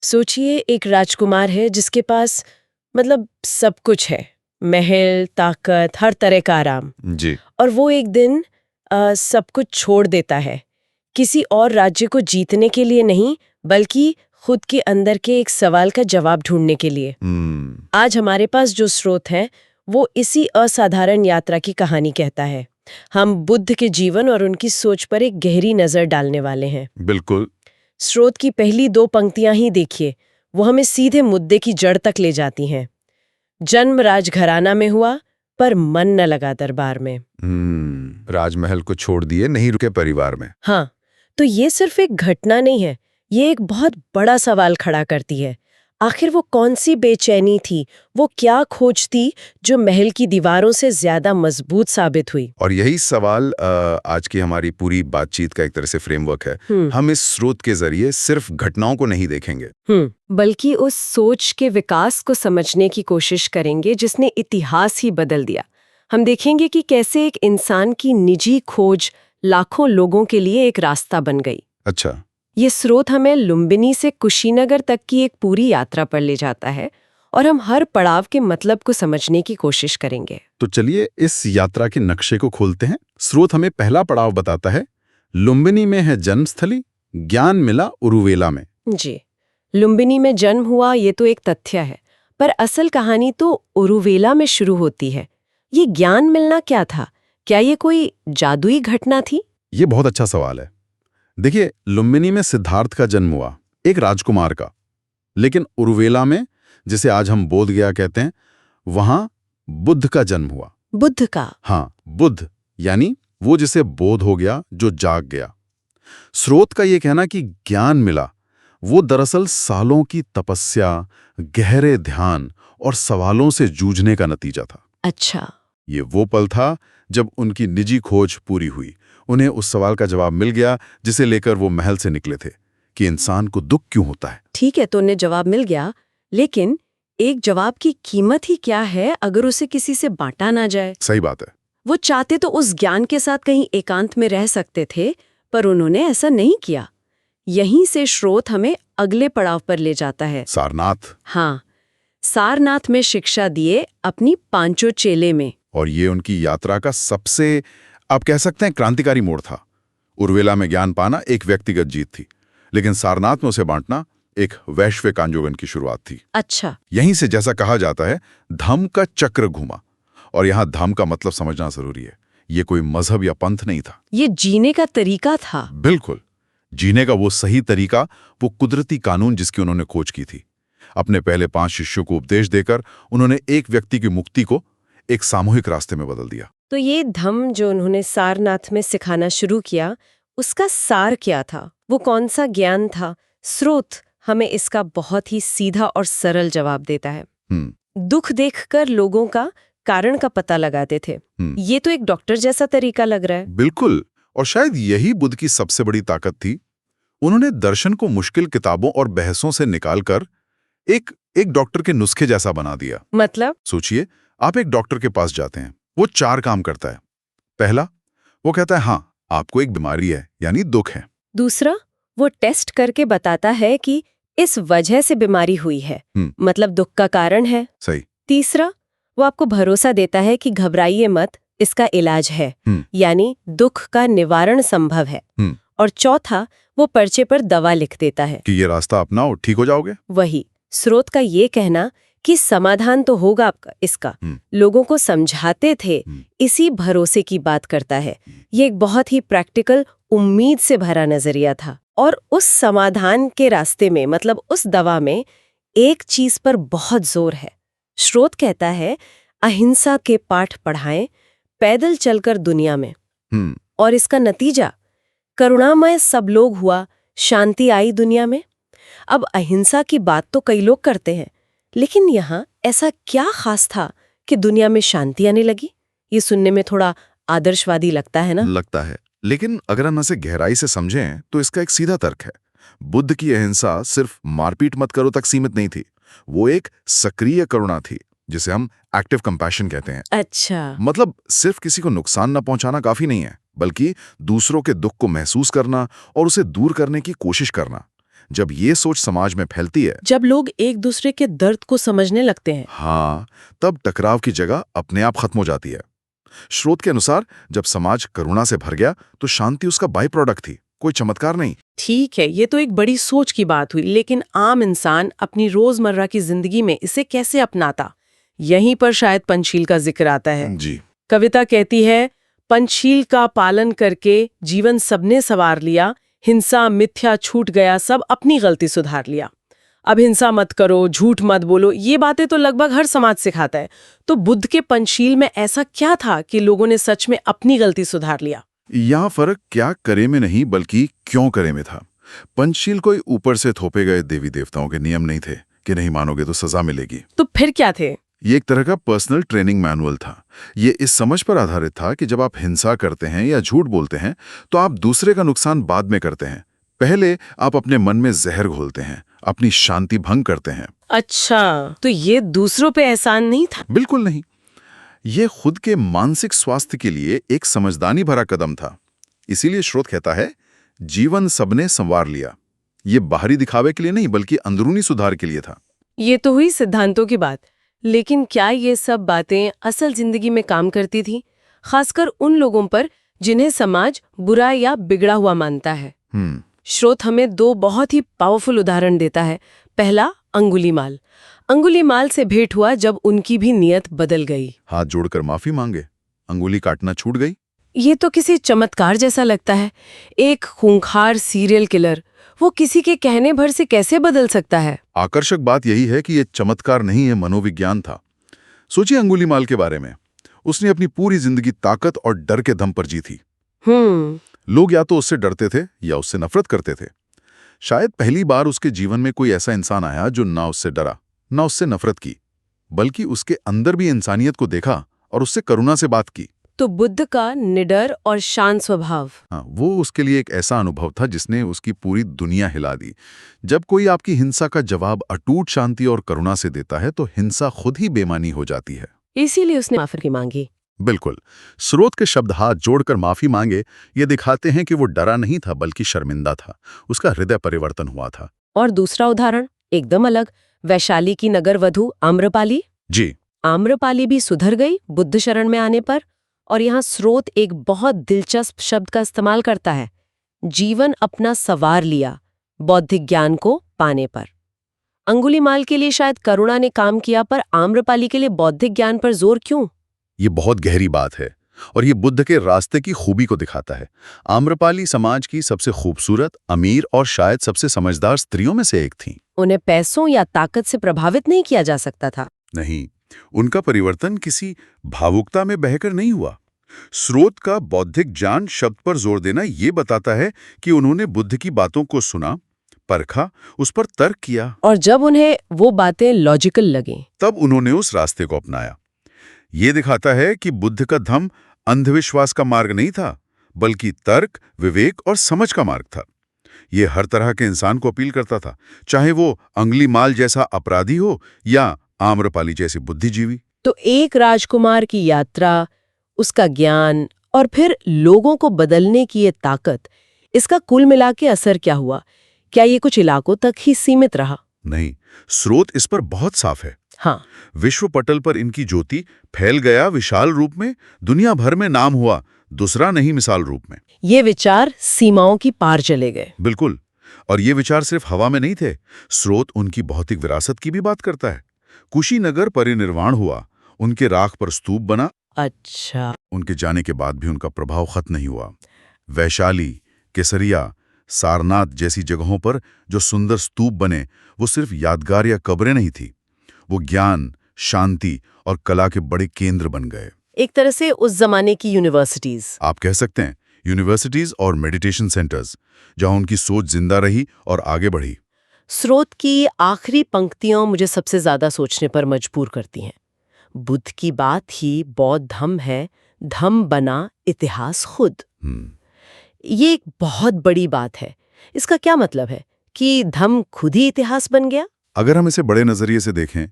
सोचिए एक राजकुमार है जिसके पास मतलब सब कुछ है, महल, ताकत, हर तरह का आराम। जी। और वो एक दिन सब कुछ छोड़ देता है, किसी और राज्य को जीतने के लिए नहीं, बल्कि खुद के अंदर के एक सवाल का जवाब ढूंढने के लिए। आज हमारे पास जो स्रोत हैं वो इसी असाधारण यात्रा की कहानी कहता है। हम बुद्ध के जीवन और उनकी सोच पर एक गहरी नजर डालने वाले हैं। बिल्कुल। स्रोत की पहली 2 पंक्तियां ही देखिए, वो हमें सीधे मुद्दे की जड़ तक ले जाती हैं। जन्म राजघराना में हुआ, पर मन न लगा दरबार में। राजमहल को छोड़ दिए, नहीं रुके परिवार में। हाँ, तो ये सिर्फ एक घटना नहीं है, ये एक बहुत बड़ा सवाल खड़ा करती है। आखिर वो कौन सी बेचैनी थी, वो क्या खोज थी जो महल की दीवारों से ज्यादा मजबूत साबित हुई? और यही सवाल आज की हमारी पूरी बातचीत का एक तरह से फ्रेमवर्क है। हम इस स्रोत के जरिए सिर्फ घटनाओं को नहीं देखेंगे, बल्कि उस सोच के विकास को समझने की कोशिश करेंगे जिसने इतिहास ही बदल दिया। हम देखेंगे कि कैसे एक इंसान की निजी खोज लाखों लोगों के लिए एक रास्ता बन गई। अच्छा। ये स्रोत हमें लुम्बिनी से कुशीनगर तक की एक पूरी यात्रा पर ले जाता है और हम हर पड़ाव के मतलब को समझने की कोशिश करेंगे। तो चलिए इस यात्रा के नक्शे को खोलते हैं। स्रोत हमें पहला पड़ाव बताता है, लुम्बिनी में है जन्मस्थली, ज्ञान मिला उरुवेला में। जी, लुम्बिनी में जन्म हुआ ये तो एक तथ्य है, पर असल कहानी तो उरुवेला में शुरू होती है। ये ज्ञान मिलना क्या था? क्या ये कोई जादुई घटना थी? ये बहुत अच्छा सवाल है। देखिए, लुम्बिनी में सिद्धार्थ का जन्म हुआ, एक राजकुमार का। लेकिन उरुवेला में, जिसे आज हम बोध गया कहते हैं, वहां बुद्ध का जन्म हुआ। बुद्ध का? हाँ, बुद्ध यानी वो जिसे बोध हो गया, जो जाग गया। स्रोत का ये कहना कि ज्ञान मिला, वो दरअसल सालों की तपस्या, गहरे ध्यान और सवालों से जूझने का नतीजा था। अच्छा। ये वो पल था जब उनकी निजी खोज पूरी हुई। उन्हें उस सवाल का जवाब मिल गया जिसे लेकर वो महल से निकले थे, कि इंसान को दुख क्यों होता है। ठीक है, तो उन्हें जवाब मिल गया, लेकिन एक जवाब की कीमत ही क्या है अगर उसे किसी से बांटा ना जाए? सही बात है। वो चाहते तो उस ज्ञान के साथ कहीं एकांत में रह सकते थे, पर उन्होंने ऐसा नहीं किया। यहीं से स्रोत हमें अगले पड़ाव पर ले जाता है। सारनाथ। हाँ, सारनाथ में शिक्षा दिए अपनी पांचों चेले में। और ये उनकी यात्रा का सबसे, आप कह सकते हैं, क्रांतिकारी मोड़ था। उर्वेला में ज्ञान पाना एक व्यक्तिगत जीत थी, लेकिन सारनाथ में उसे बांटना एक वैश्विक आंदोलन की शुरुआत थी। अच्छा। यहीं से, जैसा कहा जाता है, धम्म का चक्र घुमा। और यहाँ धम्म का मतलब समझना जरूरी है। ये कोई मजहब या पंथ नहीं था, ये जीने का तरीका था। बिल्कुल, जीने का वो सही तरीका, वो कुदरती कानून जिसकी उन्होंने खोज की थी। अपने पहले 5 शिष्यों को उपदेश देकर उन्होंने एक व्यक्ति की मुक्ति को एक सामूहिक रास्ते में बदल दिया। तो ये धम्म जो उन्होंने सारनाथ में सिखाना शुरू किया, उसका सार क्या था? वो कौन सा ज्ञान था? स्रोत हमें इसका बहुत ही सीधा और सरल जवाब देता है। दुख देखकर लोगों का कारण का पता लगाते थे। ये तो एक डॉक्टर जैसा तरीका लग रहा है। बिल्कुल, और शायद यही बुद्ध की सबसे बड़ी ताकत थी। उन्होंने दर्शन को मुश्किल किताबों और बहसों से निकालकर एक डॉक्टर के नुस्खे जैसा बना दिया। मतलब? सोचिए, आप एक डॉक्टर के पास जाते हैं, वो 4 काम करता है। पहला, वो कहता है हाँ, आपको एक बीमारी है, यानी दुख है। दूसरा, वो टेस्ट करके बताता है कि इस वजह से बीमारी हुई है, मतलब दुख का कारण है। सही। तीसरा, वो आपको भरोसा देता है कि घबराइए मत, इसका इलाज है, यानी दुख का निवारण संभव है। और चौथा, वो पर्चे पर दवा लिख देता है कि ये रास्ता अपनाओ, ठीक हो जाओगे। वही स्रोत का ये कहना कि समाधान तो होगा आपका, इसका लोगों को समझाते थे, इसी भरोसे की बात करता है। ये एक बहुत ही प्रैक्टिकल, उम्मीद से भरा नजरिया था। और उस समाधान के रास्ते में, मतलब उस दवा में, एक चीज पर बहुत जोर है। स्रोत कहता है, अहिंसा के पाठ पढ़ाएं, पैदल चलकर दुनिया में। और इसका नतीजा करुणामय सब लोग हुआ, शांति आई दुनिया में। अब अहिंसा की बात तो कई लोग करते हैं, लेकिन यहाँ ऐसा क्या खास था कि दुनिया में शांति आने लगी? ये सुनने में थोड़ा आदर्शवादी लगता है ना? लगता है, लेकिन अगर हम इसे गहराई से समझें तो इसका एक सीधा तर्क है। बुद्ध की अहिंसा सिर्फ मारपीट मत करो तक सीमित नहीं थी। वो एक सक्रिय करुणा थी, जिसे हम एक्टिव कंपैशन कहते हैं। अच्छा। मतलब सिर्फ किसी को नुकसान न पहुंचाना काफी नहीं है, बल्कि दूसरों के दुख को महसूस करना और उसे दूर करने की कोशिश करना। जब ये सोच समाज में फैलती है, जब लोग एक दूसरे के दर्द को समझने लगते हैं, हाँ, तब टकराव की जगह अपने आप खत्म हो जाती है। स्रोत के अनुसार जब समाज करुणा से भर गया तो शांति उसका बाई प्रोडक्ट थी, कोई चमत्कार नहीं। ठीक है, ये तो एक बड़ी सोच की बात हुई, लेकिन आम इंसान अपनी रोजमर्रा की जिंदगी में इसे कैसे अपनाता? यहीं पर शायद पंचशील का जिक्र आता है। जी। कविता कहती है, पंचशील का पालन करके जीवन सबने सवार लिया, हिंसा मिथ्या छूट गया, सब अपनी गलती सुधार लिया। अब हिंसा मत करो, झूठ मत बोलो, ये बातें तो लगभग हर समाज सिखाता है। तो बुद्ध के पंचशील में ऐसा क्या था कि लोगों ने सच में अपनी गलती सुधार लिया? यहाँ फर्क क्या करे में नहीं बल्कि क्यों करे में था। पंचशील कोई ऊपर से थोपे गए देवी देवताओं के नियम नहीं थे कि नहीं मानोगे तो सजा मिलेगी। तो फिर क्या थे? ये एक तरह का पर्सनल ट्रेनिंग मैनुअल था। ये इस समझ पर आधारित था कि जब आप हिंसा करते हैं या झूठ बोलते हैं तो आप दूसरे का नुकसान बाद में करते हैं। पहले आप अपने मन में जहर घोलते हैं, अपनी शांति भंग करते हैं। अच्छा, तो ये दूसरों पे एहसान नहीं था? बिल्कुल नहीं। ये खुद के मानसिक स्वास्थ्य के लिए एक समझदारी भरा कदम था। इसीलिए स्रोत कहता है, जीवन सबने संवार लिया। ये बाहरी दिखावे के लिए नहीं बल्कि अंदरूनी सुधार के लिए था। ये तो हुई सिद्धांतों की बात, लेकिन क्या ये सब बातें असल जिंदगी में काम करती थी, खासकर उन लोगों पर जिन्हें समाज बुरा या बिगड़ा हुआ मानता है? स्रोत हमें दो बहुत ही पावरफुल उदाहरण देता है। पहला, अंगुलीमाल। अंगुलीमाल से भेंट हुआ जब उनकी भी नियत बदल गई। हाथ जोड़कर माफी मांगे, अंगुली काटना छूट गई। ये तो किसी चमत्कार जैसा लगता है। एक खूंखार सीरियल किलर, वो किसी के कहने भर से कैसे बदल सकता है? आकर्षक बात यही है कि ये चमत्कार नहीं है, मनोविज्ञान था। सोचिए अंगुलीमाल के बारे में। उसने अपनी पूरी जिंदगी ताकत और डर के दम पर जी थी। लोग या तो उससे डरते थे या उससे नफरत करते थे। शायद पहली बार उसके जीवन में कोई ऐसा इंसान आया जो ना उससे डरा, ना उससे नफरत की, बल्कि उसके अंदर भी इंसानियत को देखा और उससे करुणा से बात की। तो बुद्ध का निडर और शांत स्वभाव, हाँ, वो उसके लिए एक ऐसा अनुभव था जिसने उसकी पूरी दुनिया हिला दी। जब कोई आपकी हिंसा का जवाब अटूट शांति और करुणा से देता है तो हिंसा खुद ही बेमानी हो जाती है। इसीलिए उसने माफी मांगी। बिल्कुल। स्रोत के शब्द हाथ जोड़कर माफी मांगे ये दिखाते हैं कि वो डरा नहीं था बल्कि शर्मिंदा था। उसका हृदय परिवर्तन हुआ था। और दूसरा उदाहरण एकदम अलग, वैशाली की नगर वधू आम्रपाली। जी। आम्रपाली भी सुधर गई बुद्ध शरण में आने पर। और यहाँ स्रोत एक बहुत दिलचस्प शब्द का इस्तेमाल करता है, जीवन अपना सवार लिया बौद्धिक ज्ञान को पाने पर। अंगुलीमाल के लिए शायद करुणा ने काम किया, पर आम्रपाली के लिए बौद्धिक ज्ञान पर जोर क्यों? ये बहुत गहरी बात है और ये बुद्ध के रास्ते की खूबी को दिखाता है। आम्रपाली समाज की सबसे खूबसूरत, अमीर और शायद सबसे समझदार स्त्रियों में से एक थी। उन्हें पैसों या ताकत से प्रभावित नहीं किया जा सकता था। नहीं, उनका परिवर्तन किसी भावुकता में बहकर नहीं हुआ। स्रोत का बौद्धिक ज्ञान शब्द पर जोर देना ये बताता है कि उन्होंने बुद्ध की बातों को सुना, परखा, उस पर तर्क किया, और जब उन्हें वो बातें लॉजिकल लगीं, तब उन्होंने उस रास्ते को अपनाया। ये दिखाता है कि बुद्ध का धम्म अंधविश्वास का मार्ग नहीं था, बल्कि तर्क, विवेक और समझ का मार्ग था। ये हर तरह के इंसान को अपील करता था, चाहे वो अंगुलीमाल जैसा अपराधी हो या आम्रपाली जैसी बुद्धिजीवी। तो एक राजकुमार की यात्रा, उसका ज्ञान और फिर लोगों को बदलने की ये ताकत, इसका कुल मिला के असर क्या हुआ? क्या ये कुछ इलाकों तक ही सीमित रहा? नहीं, स्रोत इस पर बहुत साफ है। हाँ, विश्व पटल पर इनकी ज्योति फैल गया विशाल रूप में, दुनिया भर में नाम हुआ, दूसरा नहीं मिसाल रूप में। ये विचार सीमाओं की पार चले गए। बिल्कुल। और ये विचार सिर्फ हवा में नहीं थे। स्रोत उनकी भौतिक विरासत की भी बात करता है। कुशीनगर परिनिर्वाण हुआ, उनके राख पर स्तूप बना। अच्छा। उनके जाने के बाद भी उनका प्रभाव खत्म नहीं हुआ। वैशाली, केसरिया, सारनाथ जैसी जगहों पर जो सुंदर स्तूप बने, वो सिर्फ यादगार या कब्रें नहीं थी, वो ज्ञान, शांति और कला के बड़े केंद्र बन गए। एक तरह से उस जमाने की यूनिवर्सिटीज, आप कह सकते हैं, यूनिवर्सिटीज और मेडिटेशन सेंटर्स, जहां उनकी सोच जिंदा रही और आगे बढ़ी। स्रोत की आखिरी पंक्तियां मुझे सबसे ज्यादा सोचने पर मजबूर करती हैं। बुद्ध की बात ही बौद्ध धम्म है, धम्म बना इतिहास खुद। ये एक बहुत बड़ी बात है। इसका क्या मतलब है कि धम्म खुद ही इतिहास बन गया? अगर हम इसे बड़े नजरिए से देखें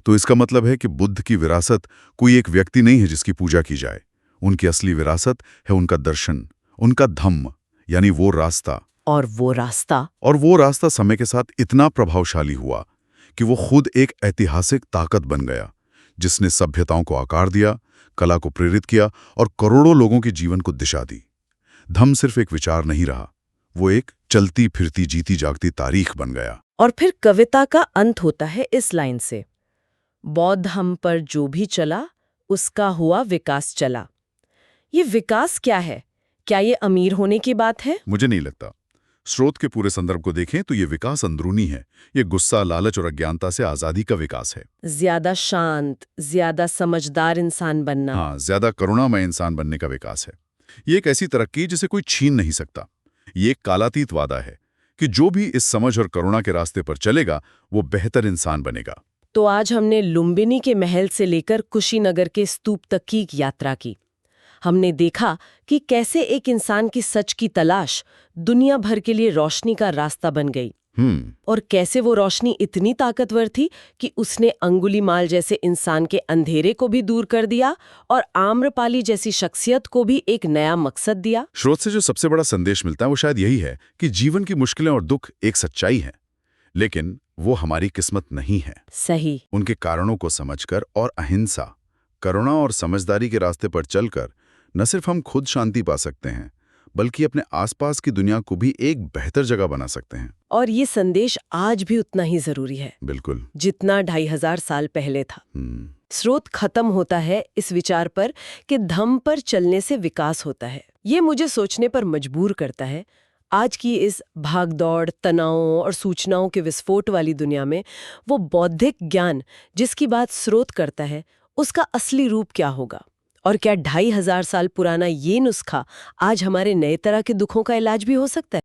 तो इसका मतलब है कि बुद्ध की विरासत कोई एक व्यक्ति नहीं है जिसकी पूजा की जाए। उनकी असली विरासत है उनका दर्शन, उनका धम्म, यानी वो रास्ता और वो रास्ता समय के साथ इतना प्रभावशाली हुआ कि वो खुद एक ऐतिहासिक ताकत बन गया, जिसने सभ्यताओं को आकार दिया, कला को प्रेरित किया और करोड़ों लोगों के जीवन को दिशा दी। धम्म सिर्फ एक विचार नहीं रहा, वो एक चलती फिरती जीती जागती तारीख बन गया। और फिर कविता का अंत होता है इस लाइन से, बौद्ध हम पर जो भी चला उसका हुआ विकास चला। ये विकास क्या है? क्या ये अमीर होने की बात है? मुझे नहीं लगता। स्रोत के पूरे संदर्भ को देखें तो ये विकास अंदरूनी है। ये गुस्सा, लालच और अज्ञानता से आजादी का विकास है। ज्यादा शांत, ज्यादा समझदार इंसान बनना। हाँ, ज्यादा करुणामय इंसान बनने का विकास है। ये एक ऐसी तरक्की जिसे कोई छीन नहीं सकता। ये एक कालातीत वादा है कि जो भी इस समझ और करुणा के रास्ते पर चलेगा वो बेहतर इंसान बनेगा। तो आज हमने लुम्बिनी के महल से लेकर कुशीनगर के स्तूप तक की यात्रा की। हमने देखा कि कैसे एक इंसान की सच की तलाश दुनिया भर के लिए रोशनी का रास्ता बन गई, और कैसे वो रोशनी इतनी ताकतवर थी कि उसने अंगुलीमाल जैसे इंसान के अंधेरे को भी दूर कर दिया और आम्रपाली जैसी शख्सियत को भी एक नया मकसद दिया। स्रोत से जो सबसे बड़ा संदेश मिलता है वो शायद यही है कि जीवन की मुश्किलें और दुख एक सच्चाई है, लेकिन वो हमारी किस्मत नहीं है। सही। उनके कारणों को समझकर और अहिंसा, करुणा और समझदारी के रास्ते पर चलकर न सिर्फ हम खुद शांति पा सकते हैं, बल्कि अपने आसपास की दुनिया को भी एक बेहतर जगह बना सकते हैं। और ये संदेश आज भी उतना ही जरूरी है, बिल्कुल, जितना 2500 साल पहले था। स्रोत खत्म होता है इस विचार पर कि धम्म पर चलने से विकास होता है। ये मुझे सोचने पर मजबूर करता है, आज की इस भागदौड़, तनावों और सूचनाओं के विस्फोट वाली दुनिया में वो बौद्धिक ज्ञान जिसकी बात स्रोत करता है, उसका असली रूप क्या होगा? और क्या 2500 साल पुराना ये नुस्खा आज हमारे नए तरह के दुखों का इलाज भी हो सकता है?